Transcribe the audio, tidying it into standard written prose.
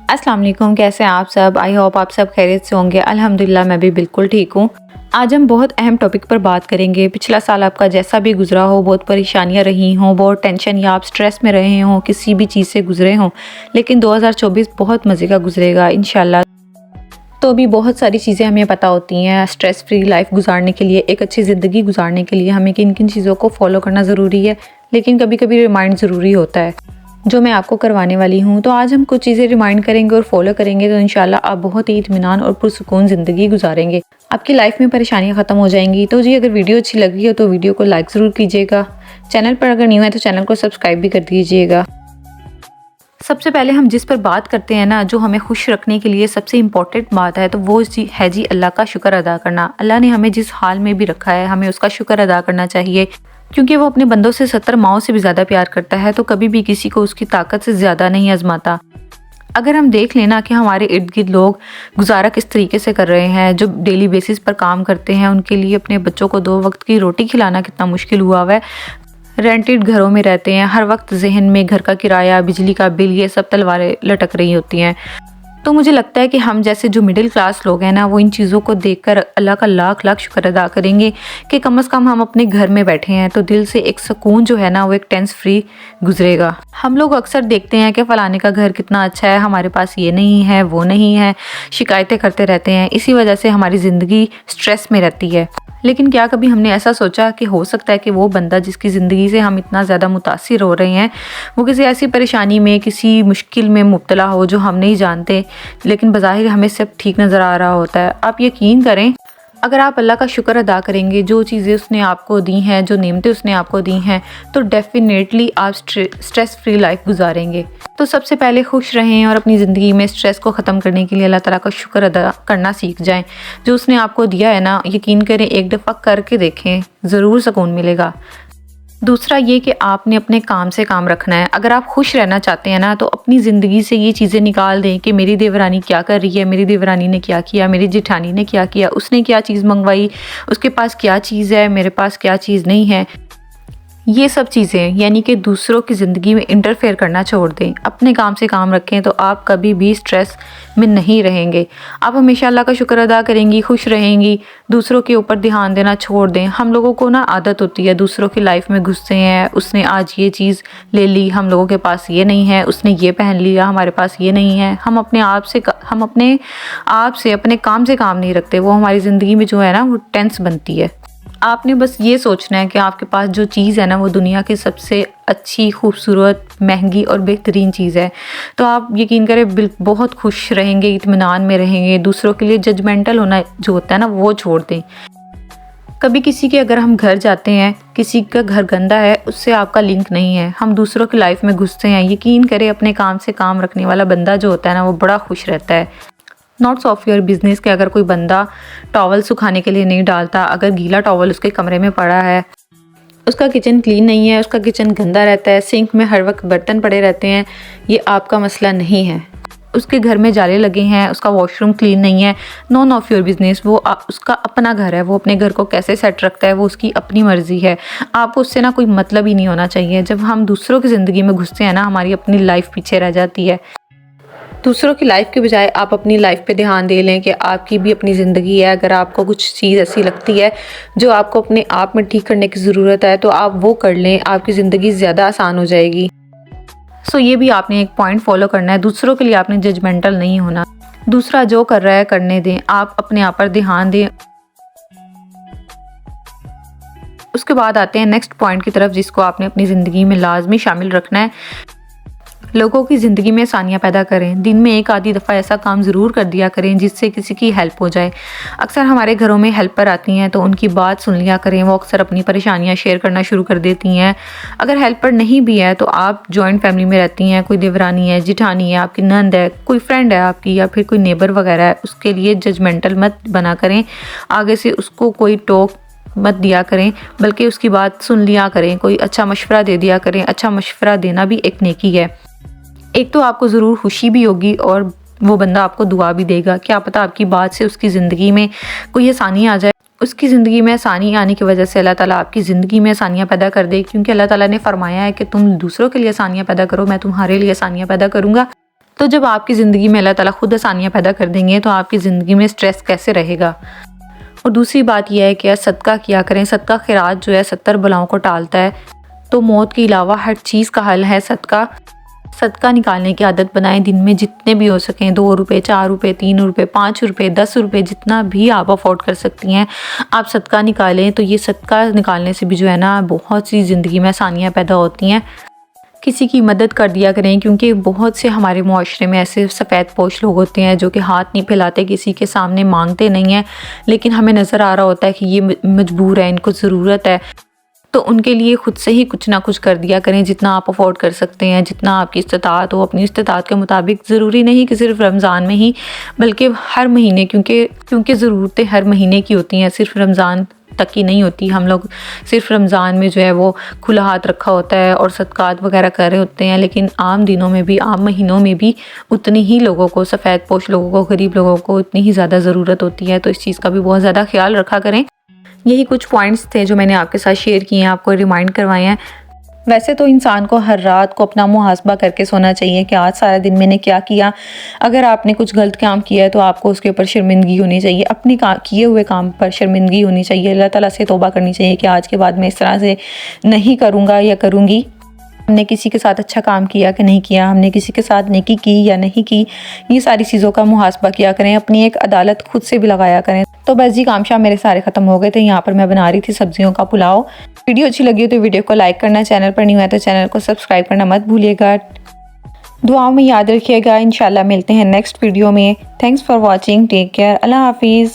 अस्सलाम वालेकुम, कैसे हैं आप सब। आई होप आप सब खैरियत से होंगे। अल्हम्दुलिल्लाह मैं भी बिल्कुल ठीक हूँ। आज हम बहुत अहम टॉपिक पर बात करेंगे। पिछला साल आपका जैसा भी गुजरा हो, बहुत परेशानियाँ रही हों, बहुत टेंशन या आप स्ट्रेस में रहे हों, किसी भी चीज़ से गुजरे हों, लेकिन 2024 बहुत मज़े का गुजरेगा इंशाल्लाह। तो भी बहुत सारी चीज़ें हमें पता होती हैं स्ट्रेस फ्री लाइफ गुजारने के लिए, एक अच्छी ज़िंदगी गुजारने के लिए हमें किन किन चीज़ों को फॉलो करना ज़रूरी है, लेकिन कभी कभी रिमाइंड ज़रूरी होता है, जो मैं आपको करवाने वाली हूँ। तो आज हम कुछ चीज़ें रिमाइंड करेंगे और फॉलो करेंगे तो इंशाल्लाह आप बहुत ही इत्मीनान और पुरसुकून ज़िंदगी गुजारेंगे। आपकी लाइफ में परेशानियाँ ख़त्म हो जाएंगी। तो जी, अगर वीडियो अच्छी लगी हो तो वीडियो को लाइक ज़रूर कीजिएगा। चैनल पर अगर न्यू है तो चैनल को सब्सक्राइब भी कर दीजिएगा। सबसे पहले हम जिस पर बात करते हैं ना, जो हमें खुश रखने के लिए सबसे इम्पॉर्टेंट बात है, तो वो है जी अल्लाह का शुक्र अदा करना। अल्लाह ने हमें जिस हाल में भी रखा है हमें उसका शुक्र अदा करना चाहिए, क्योंकि वो अपने बंदों से 70 माओं से भी ज़्यादा प्यार करता है, तो कभी भी किसी को उसकी ताकत से ज़्यादा नहीं आजमाता। अगर हम देख लेना कि हमारे इर्द गिर्द लोग गुजारा किस तरीके से कर रहे हैं, जो डेली बेसिस पर काम करते हैं, उनके लिए अपने बच्चों को 2 वक्त की रोटी खिलाना कितना मुश्किल हुआ हुआ है। रेंटेड घरों में रहते हैं, हर वक्त जहन में घर का किराया, बिजली का बिल, ये सब तलवारें लटक रही होती हैं। तो मुझे लगता है कि हम जैसे जो मिडिल क्लास लोग हैं ना, वो इन चीज़ों को देखकर अल्लाह का लाख लाख शुक्र अदा करेंगे कि कम से कम हम अपने घर में बैठे हैं, तो दिल से एक सुकून जो है ना, वो एक टेंस फ्री गुजरेगा। हम लोग अक्सर देखते हैं कि फ़लाने का घर कितना अच्छा है, हमारे पास ये नहीं है, वो नहीं है, शिकायतें करते रहते हैं। इसी वजह से हमारी ज़िंदगी स्ट्रेस में रहती है। लेकिन क्या कभी हमने ऐसा सोचा कि हो सकता है कि वो बंदा जिसकी ज़िंदगी से हम इतना ज़्यादा मुतासिर हो रहे हैं, वो किसी ऐसी परेशानी में, किसी मुश्किल में मुब्तला हो जो हम नहीं जानते, लेकिन बज़ाहिर हमें सब ठीक नज़र आ रहा होता है। आप यकीन करें, अगर आप अल्लाह का शुक्र अदा करेंगे, जो चीज़ें उसने आपको दी हैं, जो नेमतें उसने आपको दी हैं, तो डेफिनेटली आप स्ट्रेस फ्री लाइफ गुजारेंगे। तो सबसे पहले खुश रहें और अपनी ज़िंदगी में स्ट्रेस को ख़त्म करने के लिए अल्लाह ताला का शुक्र अदा करना सीख जाएं। जो उसने आपको दिया है ना, यकीन करें, एक दफ़ा करके देखें, ज़रूर सुकून मिलेगा। दूसरा ये कि आपने अपने काम से काम रखना है। अगर आप खुश रहना चाहते हैं ना, तो अपनी ज़िंदगी से ये चीज़ें निकाल दें कि मेरी देवरानी क्या कर रही है, मेरी देवरानी ने क्या किया, मेरी जेठानी ने क्या किया, उसने क्या चीज़ मंगवाई, उसके पास क्या चीज़ है, मेरे पास क्या चीज़ नहीं है। ये सब चीज़ें यानी कि दूसरों की ज़िंदगी में इंटरफेयर करना छोड़ दें, अपने काम से काम रखें, तो आप कभी भी स्ट्रेस में नहीं रहेंगे। आप हमेशा अल्लाह का शुक्र अदा करेंगी, खुश रहेंगी, दूसरों के ऊपर ध्यान देना छोड़ दें। हम लोगों को ना आदत होती है दूसरों की लाइफ में घुसते हैं, उसने आज ये चीज़ ले ली, हम लोगों के पास ये नहीं है, उसने ये पहन लिया, हमारे पास ये नहीं है। हम अपने आप से अपने काम से काम नहीं रखते, वो हमारी ज़िंदगी में जो है ना, वो टेंस बनती है। आपने बस ये सोचना है कि आपके पास जो चीज़ है ना, वो दुनिया की सबसे अच्छी, खूबसूरत, महंगी और बेहतरीन चीज़ है। तो आप यकीन करें बहुत खुश रहेंगे, इत्मीनान में रहेंगे। दूसरों के लिए जजमेंटल होना जो होता है ना, वो छोड़ दें। कभी किसी के अगर हम घर जाते हैं, किसी का घर गंदा है, उससे आपका लिंक नहीं है, हम दूसरों की लाइफ में घुसते हैं। यकीन करें, अपने काम से काम रखने वाला बंदा जो होता है ना, वो बड़ा खुश रहता है। नॉट्स ऑफ योर बिजनेस के अगर कोई बंदा टॉवल सुखाने के लिए नहीं डालता, अगर गीला टॉवल उसके कमरे में पड़ा है, उसका किचन क्लीन नहीं है, उसका किचन गंदा रहता है, सिंक में हर वक्त बर्तन पड़े रहते हैं, ये आपका मसला नहीं है। उसके घर में जाले लगे हैं, उसका वॉशरूम क्लीन नहीं है, नॉन ऑफ योर बिजनेस। वो उसका अपना घर है, वो अपने घर को कैसे सेट रखता है, वो उसकी अपनी मर्जी है। आपको उससे ना कोई मतलब ही नहीं होना चाहिए। जब हम दूसरों की ज़िंदगी में घुसते हैं ना, हमारी अपनी लाइफ पीछे रह जाती है। दूसरों की लाइफ के बजाय आप अपनी लाइफ पे ध्यान दे लें कि आपकी भी अपनी ज़िंदगी है। अगर आपको कुछ चीज़ ऐसी लगती है जो आपको अपने आप में ठीक करने की ज़रूरत है, तो आप वो कर लें, आपकी ज़िंदगी ज़्यादा आसान हो जाएगी। सो ये भी आपने एक पॉइंट फॉलो करना है, दूसरों के लिए आपने जजमेंटल नहीं होना। दूसरा जो कर रहा है करने दें, आप अपने आप पर ध्यान दें। उसके बाद आते हैं नेक्स्ट पॉइंट की तरफ, जिसको आपने अपनी ज़िंदगी में लाजमी शामिल रखना है। लोगों की ज़िंदगी में आसानियाँ पैदा करें। दिन में एक आधी दफ़ा ऐसा काम ज़रूर कर दिया करें जिससे किसी की हेल्प हो जाए। अक्सर हमारे घरों में हेल्पर आती हैं, तो उनकी बात सुन लिया करें। वो अक्सर अपनी परेशानियाँ शेयर करना शुरू कर देती हैं। अगर हेल्पर नहीं भी है, तो आप जॉइंट फैमिली में रहती हैं, कोई देवरानी है, जिठानी है, आपकी नंद है, कोई फ्रेंड है आपकी, या फिर कोई नेबर वगैरह है, उसके लिए जजमेंटल मत बना करें। आगे से उसको कोई टोक मत दिया करें, बल्कि उसकी बात सुन लिया करें, कोई अच्छा मशवरा दे दिया करें। अच्छा मशवरा देना भी एक नेकी है। एक तो आपको ज़रूर खुशी भी होगी और वो बंदा आपको दुआ भी देगा। क्या पता आपकी बात से उसकी ज़िंदगी में कोई आसानी आ जाए। उसकी ज़िंदगी में आसानी आने की वजह से अल्लाह ताला आपकी ज़िंदगी में आसानियाँ पैदा कर दे, क्योंकि अल्लाह ताला ने फरमाया है कि तुम दूसरों के लिए आसानियाँ पैदा करो, मैं तुम्हारे लिए आसानियाँ पैदा करूँगा। तो जब आपकी ज़िंदगी में अल्लाह ताला खुद आसानियाँ पैदा कर देंगे तो आपकी ज़िंदगी में स्ट्रेस कैसे रहेगा। और दूसरी बात यह है कि सदका किया करें। सदका खैरात जो है 70 बलाओं को टालता है। तो मौत के अलावा हर चीज़ का हल है सदका। सदका निकालने की आदत बनाएं। दिन में जितने भी हो सकें, 2 रुपये, 4 रुपये, 3 रुपये, 5 रुपये, 10 रुपये, जितना भी आप अफोर्ड कर सकती हैं आप सदका निकालें। तो ये सदका निकालने से भी जो है ना बहुत सी ज़िंदगी में आसानियाँ पैदा होती हैं। किसी की मदद कर दिया करें, क्योंकि बहुत से हमारे मुआशरे में ऐसे सफ़ेद पोश लोग होते हैं जो कि हाथ नहीं फैलाते, किसी के सामने मांगते नहीं हैं, लेकिन हमें नज़र आ रहा होता है कि ये मजबूर है, इनको ज़रूरत है। तो उनके लिए खुद से ही कुछ ना कुछ कर दिया करें, जितना आप अफोर्ड कर सकते हैं, जितना आपकी इस्तिताअत हो। अपनी इस्तिताअत के मुताबिक, ज़रूरी नहीं कि सिर्फ रमज़ान में ही, बल्कि हर महीने, क्योंकि ज़रूरतें हर महीने की होती हैं, सिर्फ रमज़ान तक की नहीं होती। हम लोग सिर्फ रमज़ान में जो है वो खुला हाथ रखा होता है और सदक़ात वगैरह कर रहे होते हैं, लेकिन आम दिनों में भी, आम महीनों में भी उतनी ही लोगों को, सफ़ेद पोश लोगों को, गरीब लोगों को उतनी ही ज़्यादा ज़रूरत होती है। तो इस चीज़ का भी बहुत ज़्यादा ख्याल रखा करें। यही कुछ पॉइंट्स थे जो मैंने आपके साथ शेयर किए हैं, आपको रिमाइंड करवाए हैं। वैसे तो इंसान को हर रात को अपना मुहासबा करके सोना चाहिए कि आज सारा दिन मैंने क्या किया। अगर आपने कुछ गलत काम किया है तो आपको उसके ऊपर शर्मिंदगी होनी चाहिए, अपने किए हुए काम पर शर्मिंदगी होनी चाहिए। अल्लाह ताला से तौबा करनी चाहिए कि आज के बाद मैं इस तरह से नहीं करूँगा या करूँगी। हमने किसी के साथ अच्छा काम किया कि नहीं किया, हमने किसी के साथ नेकी की या नहीं की, ये सारी चीज़ों का मुहासबा किया करें। अपनी एक अदालत खुद से भी लगाया करें। तो बस जी, काम शाम मेरे सारे ख़त्म हो गए थे। यहाँ पर मैं बना रही थी सब्जियों का पुलाव। वीडियो अच्छी लगी हो तो वीडियो को लाइक करना, चैनल पर नहीं हुआ तो चैनल को सब्सक्राइब करना मत भूलिएगा। दुआओं में याद रखिएगा। इंशाल्लाह मिलते हैं नेक्स्ट वीडियो में। Thanks for watching. Take care. अल्लाह हाफिज़।